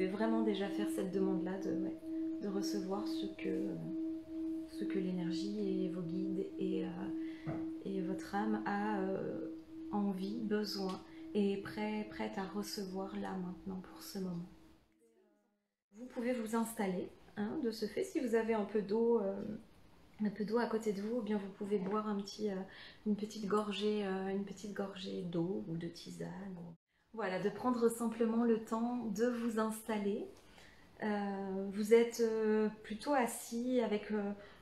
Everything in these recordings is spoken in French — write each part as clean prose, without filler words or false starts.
pouvez vraiment déjà faire cette demande-là de recevoir ce que l'énergie et vos guides et votre âme a envie, besoin et prête à recevoir là maintenant pour ce moment. Vous pouvez vous installer hein, de ce fait si vous avez un peu d'eau à côté de vous, ou bien vous pouvez boire une petite gorgée d'eau ou de tisane. Voilà, de prendre simplement le temps de vous installer. Vous êtes plutôt assis avec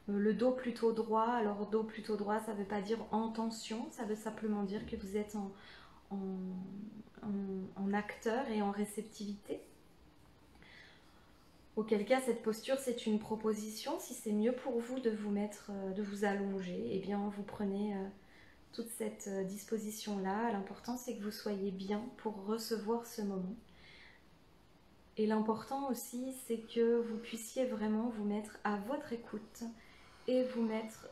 le dos plutôt droit. Alors dos plutôt droit, ça ne veut pas dire en tension, ça veut simplement dire que vous êtes en acteur et en réceptivité. Auquel cas, cette posture, c'est une proposition. Si c'est mieux pour vous de vous mettre, de vous allonger, eh bien, vous prenez toute cette disposition-là. L'important, c'est que vous soyez bien pour recevoir ce moment. Et l'important aussi, c'est que vous puissiez vraiment vous mettre à votre écoute et vous mettre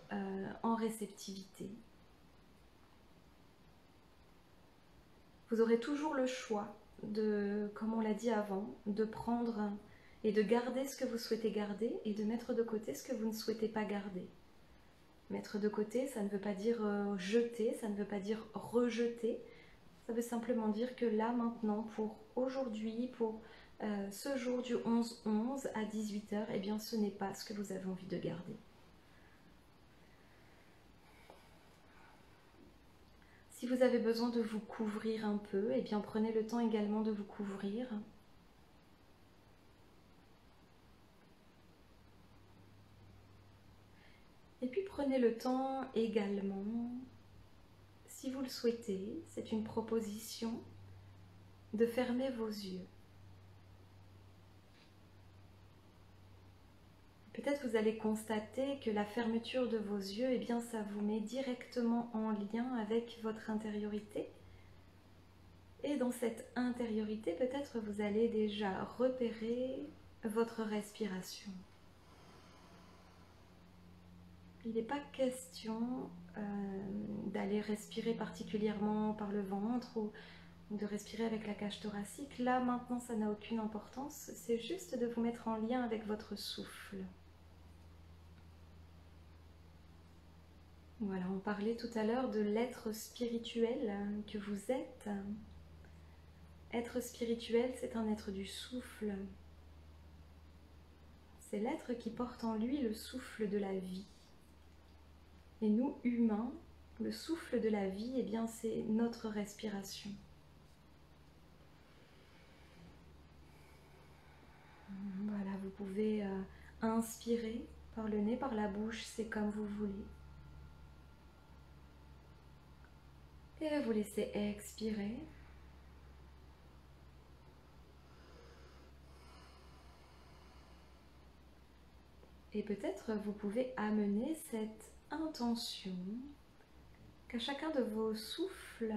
en réceptivité. Vous aurez toujours le choix de, comme on l'a dit avant, de prendre et de garder ce que vous souhaitez garder et de mettre de côté ce que vous ne souhaitez pas garder. Mettre de côté, ça ne veut pas dire jeter, ça ne veut pas dire rejeter, ça veut simplement dire que là maintenant, pour aujourd'hui, pour ce jour du 11-11 à 18h, eh bien ce n'est pas ce que vous avez envie de garder. Si vous avez besoin de vous couvrir un peu, eh bien prenez le temps également de vous couvrir. Et puis prenez le temps également, si vous le souhaitez, c'est une proposition, de fermer vos yeux. Peut-être vous allez constater que la fermeture de vos yeux, eh bien, ça vous met directement en lien avec votre intériorité. Et dans cette intériorité, peut-être vous allez déjà repérer votre respiration. Il n'est pas question d'aller respirer particulièrement par le ventre ou de respirer avec la cage thoracique. Là, maintenant, ça n'a aucune importance. C'est juste de vous mettre en lien avec votre souffle. Voilà, on parlait tout à l'heure de l'être spirituel que vous êtes. Être spirituel, c'est un être du souffle. C'est l'être qui porte en lui le souffle de la vie. Et nous, humains, le souffle de la vie, eh bien, c'est notre respiration. Voilà, vous pouvez inspirer par le nez, par la bouche, c'est comme vous voulez. Et vous laissez expirer. Et peut-être vous pouvez amener cette intention qu'à chacun de vos souffles,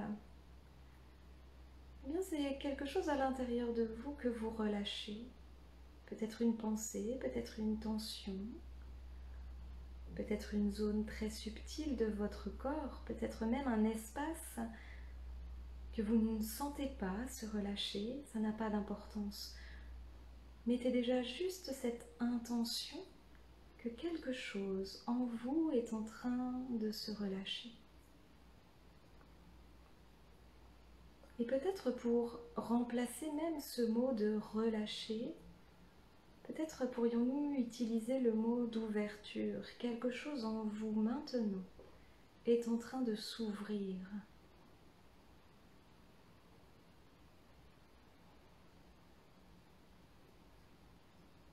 eh bien c'est quelque chose à l'intérieur de vous que vous relâchez. Peut-être une pensée, peut-être une tension, peut-être une zone très subtile de votre corps, peut-être même un espace que vous ne sentez pas se relâcher, ça n'a pas d'importance. Mettez déjà juste cette intention que quelque chose en vous est en train de se relâcher. Et peut-être pour remplacer même ce mot de relâcher, peut-être pourrions-nous utiliser le mot d'ouverture. Quelque chose en vous maintenant est en train de s'ouvrir.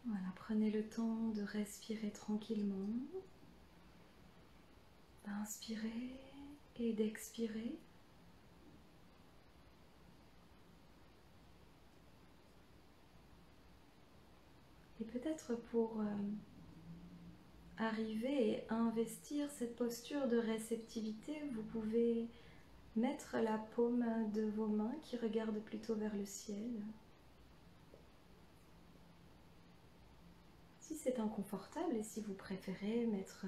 Voilà, prenez le temps de respirer tranquillement, d'inspirer et d'expirer. Et peut-être pour arriver et investir cette posture de réceptivité, vous pouvez mettre la paume de vos mains qui regardent plutôt vers le ciel. Si c'est inconfortable et si vous préférez mettre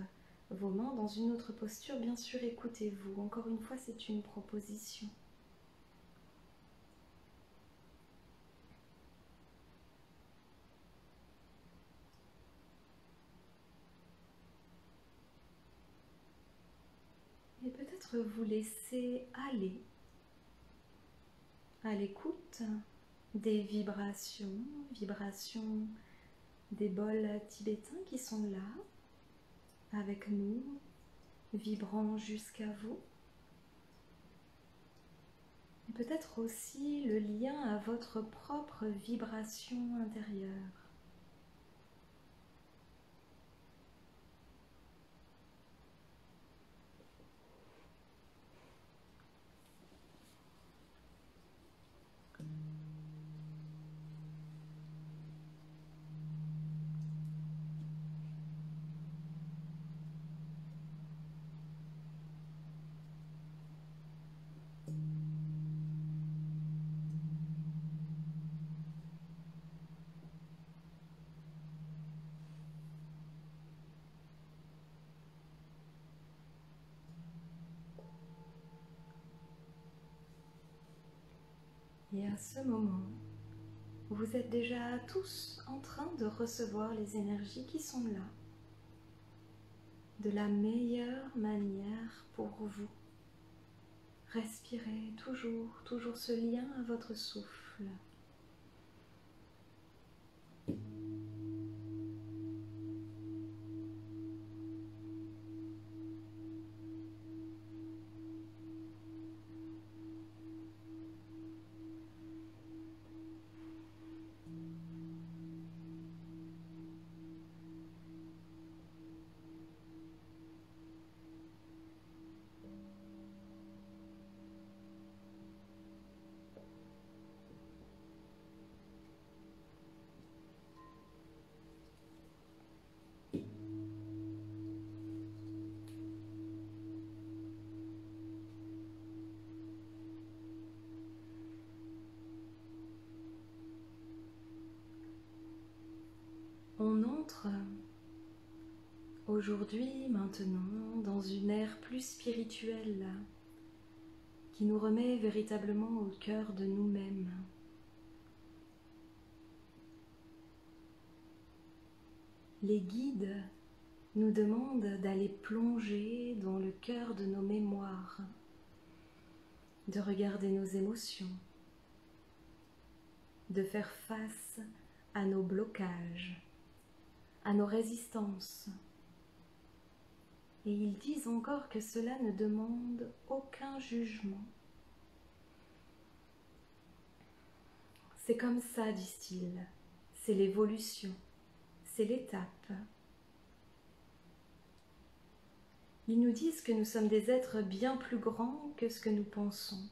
vos mains dans une autre posture, bien sûr, écoutez-vous. Encore une fois, c'est une proposition. peut-être vous laisser aller à l'écoute des vibrations des bols tibétains qui sont là, avec nous, vibrant jusqu'à vous. Et peut-être aussi le lien à votre propre vibration intérieure. Et à ce moment, vous êtes déjà tous en train de recevoir les énergies qui sont là, de la meilleure manière pour vous. Respirez toujours ce lien à votre souffle. On entre aujourd'hui, maintenant, dans une ère plus spirituelle qui nous remet véritablement au cœur de nous-mêmes. Les guides nous demandent d'aller plonger dans le cœur de nos mémoires, de regarder nos émotions, de faire face à nos blocages, à nos résistances. Et ils disent encore que cela ne demande aucun jugement. C'est comme ça, disent-ils, c'est l'évolution, c'est l'étape. Ils nous disent que nous sommes des êtres bien plus grands que ce que nous pensons,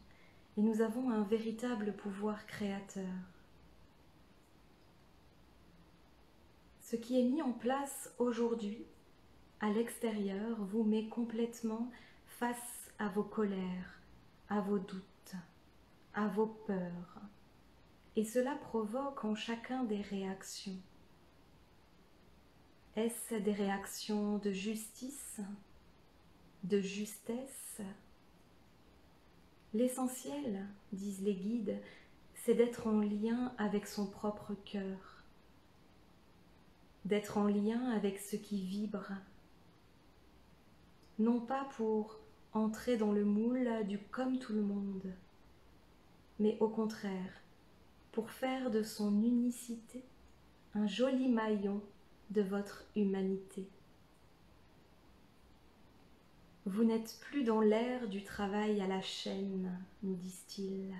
et nous avons un véritable pouvoir créateur. Ce qui est mis en place aujourd'hui, à l'extérieur, vous met complètement face à vos colères, à vos doutes, à vos peurs. Et cela provoque en chacun des réactions. Est-ce des réactions de justice, de justesse? L'essentiel, disent les guides, c'est d'être en lien avec son propre cœur, d'être en lien avec ce qui vibre, non pas pour entrer dans le moule du comme tout le monde, mais au contraire, pour faire de son unicité un joli maillon de votre humanité. Vous n'êtes plus dans l'ère du travail à la chaîne, nous disent-ils.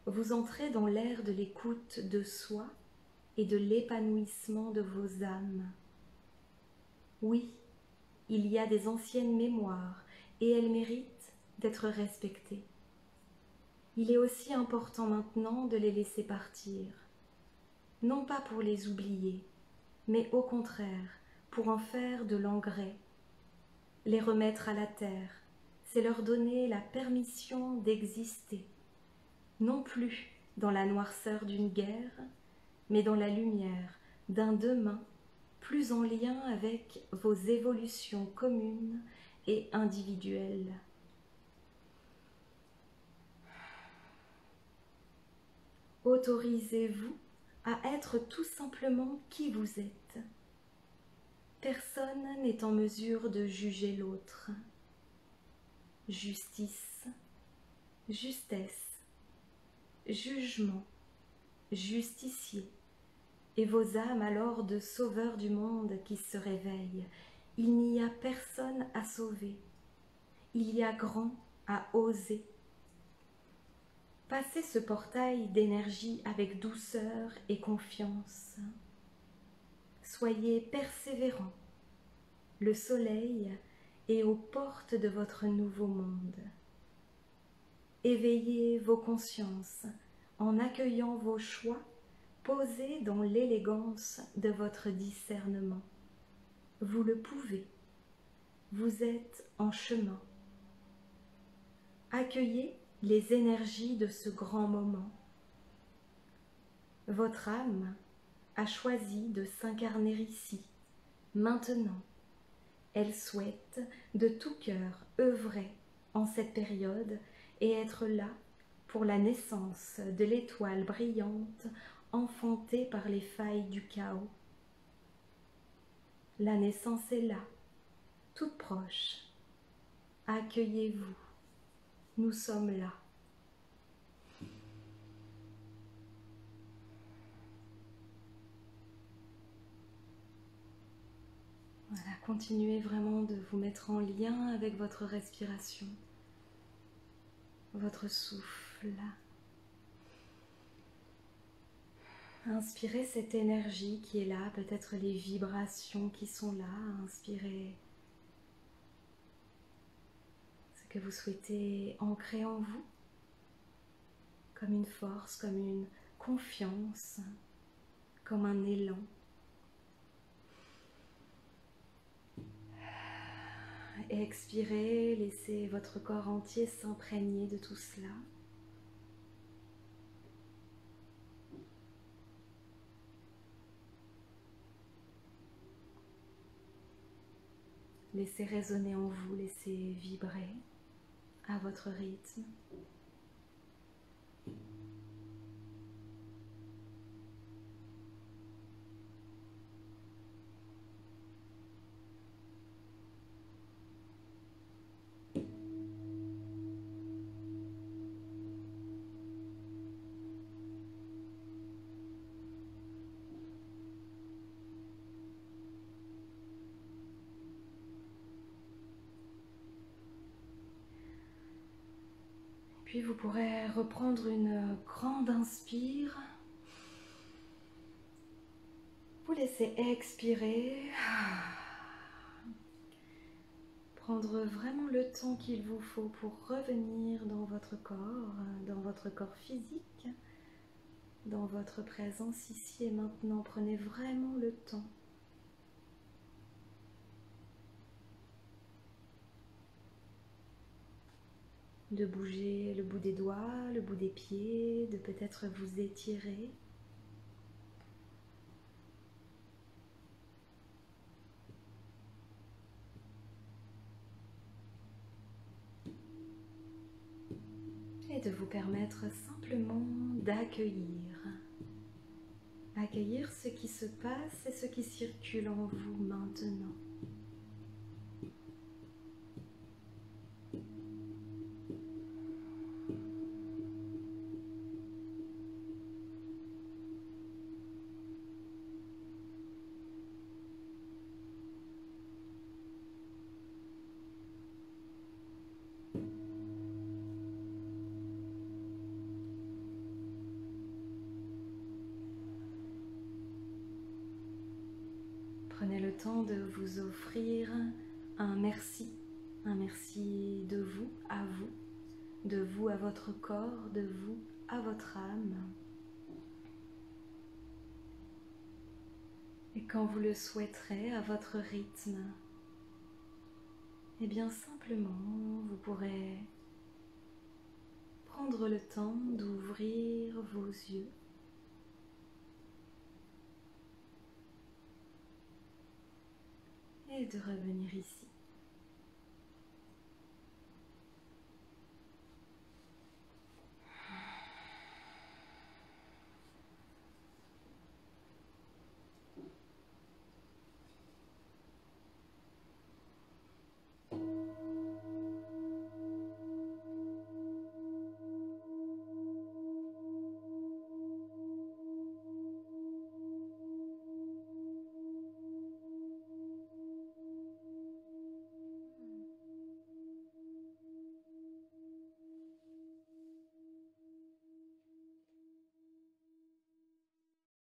Vous entrez dans l'ère de l'écoute de soi et de l'épanouissement de vos âmes. Oui, il y a des anciennes mémoires et elles méritent d'être respectées. Il est aussi important maintenant de les laisser partir, non pas pour les oublier, mais au contraire pour en faire de l'engrais. Les remettre à la terre, c'est leur donner la permission d'exister, non plus dans la noirceur d'une guerre, mais dans la lumière d'un demain plus en lien avec vos évolutions communes et individuelles. Autorisez-vous à être tout simplement qui vous êtes. Personne n'est en mesure de juger l'autre. justice, justesse, jugement, justicier, et vos âmes alors de sauveurs du monde qui se réveillent. Il n'y a personne à sauver, il y a grand à oser. Passez ce portail d'énergie avec douceur et confiance. Soyez persévérants, le soleil est aux portes de votre nouveau monde. Éveillez vos consciences en accueillant vos choix posés dans l'élégance de votre discernement. Vous le pouvez, vous êtes en chemin. Accueillez les énergies de ce grand moment. Votre âme a choisi de s'incarner ici, maintenant. Elle souhaite de tout cœur œuvrer en cette période et être là pour la naissance de l'étoile brillante enfantée par les failles du chaos. La naissance est là, toute proche. Accueillez-vous, nous sommes là. Voilà, continuez vraiment de vous mettre en lien avec votre respiration, votre souffle. Inspirez cette énergie qui est là, peut-être les vibrations qui sont là. Inspirez ce que vous souhaitez ancrer en vous, comme une force, comme une confiance, comme un élan. Et expirez, laissez votre corps entier s'imprégner de tout cela. Laissez résonner en vous, laissez vibrer à votre rythme. Puis vous pourrez reprendre une grande inspire. Vous laissez expirer. Prendre vraiment le temps qu'il vous faut pour revenir dans votre corps physique, dans votre présence ici et maintenant. Prenez vraiment le temps. De bouger le bout des doigts, le bout des pieds, de peut-être vous étirer. Et de vous permettre simplement d'accueillir. Accueillir ce qui se passe et ce qui circule en vous maintenant. Prenez le temps de vous offrir un merci de vous à votre corps, de vous à votre âme. Et quand vous le souhaiterez, à votre rythme, et bien simplement, vous pourrez prendre le temps d'ouvrir vos yeux. Et de revenir ici.